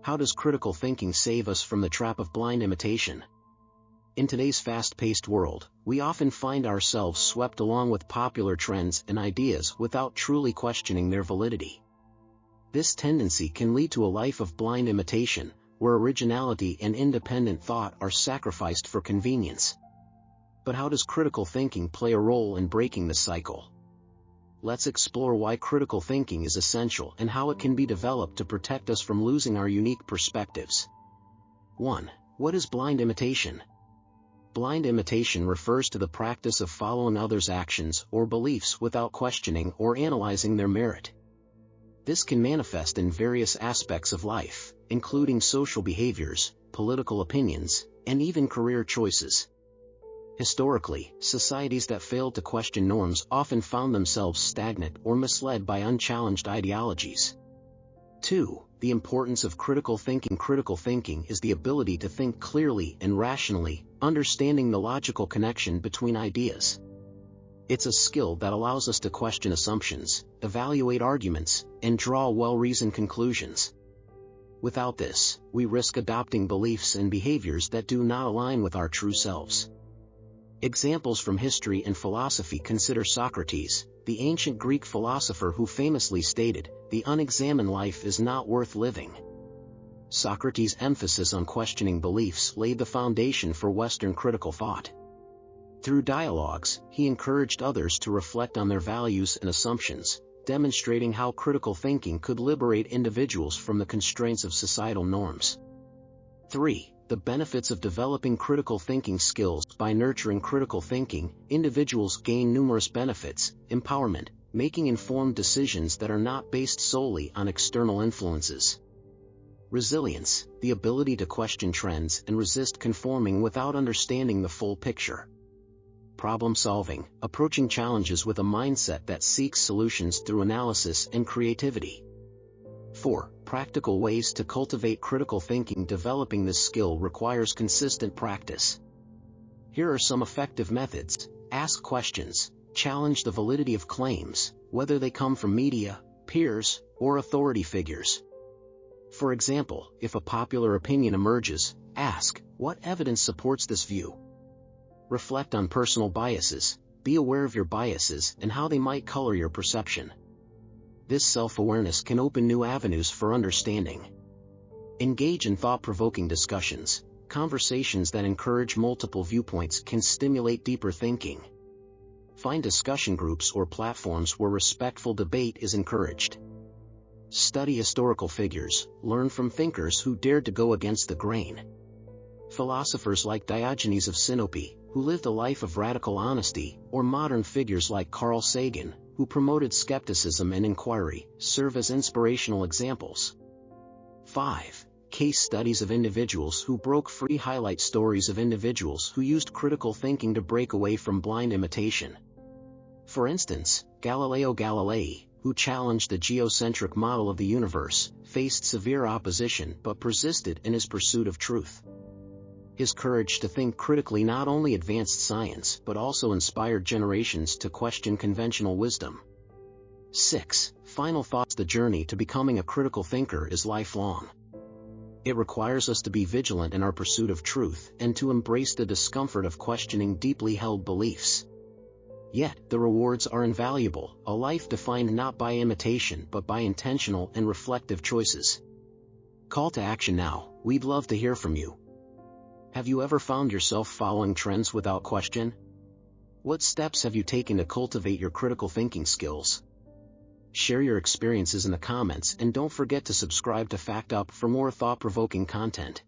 How does critical thinking save us from the trap of blind imitation? In today's fast-paced world, we often find ourselves swept along with popular trends and ideas without truly questioning their validity. This tendency can lead to a life of blind imitation, where originality and independent thought are sacrificed for convenience. But how does critical thinking play a role in breaking this cycle? Let's explore why critical thinking is essential and how it can be developed to protect us from losing our unique perspectives. 1. What is blind imitation? Blind imitation refers to the practice of following others' actions or beliefs without questioning or analyzing their merit. This can manifest in various aspects of life, including social behaviors, political opinions, and even career choices. Historically, societies that failed to question norms often found themselves stagnant or misled by unchallenged ideologies. 2. The importance of critical thinking. Critical thinking is the ability to think clearly and rationally, understanding the logical connection between ideas. It's a skill that allows us to question assumptions, evaluate arguments, and draw well-reasoned conclusions. Without this, we risk adopting beliefs and behaviors that do not align with our true selves. Examples from history and philosophy. Consider Socrates, the ancient Greek philosopher who famously stated, "The unexamined life is not worth living." Socrates' emphasis on questioning beliefs laid the foundation for Western critical thought. Through dialogues, he encouraged others to reflect on their values and assumptions, demonstrating how critical thinking could liberate individuals from the constraints of societal norms. 3. The benefits of developing critical thinking skills. By nurturing critical thinking, individuals gain numerous benefits: empowerment, making informed decisions that are not based solely on external influences; resilience, the ability to question trends and resist conforming without understanding the full picture; problem solving, approaching challenges with a mindset that seeks solutions through analysis and creativity. 4. Practical ways to cultivate critical thinking. Developing this skill requires consistent practice. Here are some effective methods. Ask questions. Challenge the validity of claims, whether they come from media, peers, or authority figures. For example, if a popular opinion emerges, ask, "What evidence supports this view?" Reflect on personal biases. Be aware of your biases and how they might color your perception. This self-awareness can open new avenues for understanding. Engage in thought-provoking discussions. Conversations that encourage multiple viewpoints can stimulate deeper thinking. Find discussion groups or platforms where respectful debate is encouraged. Study historical figures. Learn from thinkers who dared to go against the grain. Philosophers like Diogenes of Sinope, who lived a life of radical honesty, or modern figures like Carl Sagan, who promoted skepticism and inquiry, serve as inspirational examples. 5. Case studies of individuals who broke free. Highlight stories of individuals who used critical thinking to break away from blind imitation. For instance, Galileo Galilei, who challenged the geocentric model of the universe, faced severe opposition but persisted in his pursuit of truth. His courage to think critically not only advanced science but also inspired generations to question conventional wisdom. 6. Final thoughts. The journey to becoming a critical thinker is lifelong. It requires us to be vigilant in our pursuit of truth and to embrace the discomfort of questioning deeply held beliefs. Yet, the rewards are invaluable, a life defined not by imitation but by intentional and reflective choices. Call to action now. We'd love to hear from you. Have you ever found yourself following trends without question? What steps have you taken to cultivate your critical thinking skills? Share your experiences in the comments and don't forget to subscribe to FactUp for more thought-provoking content.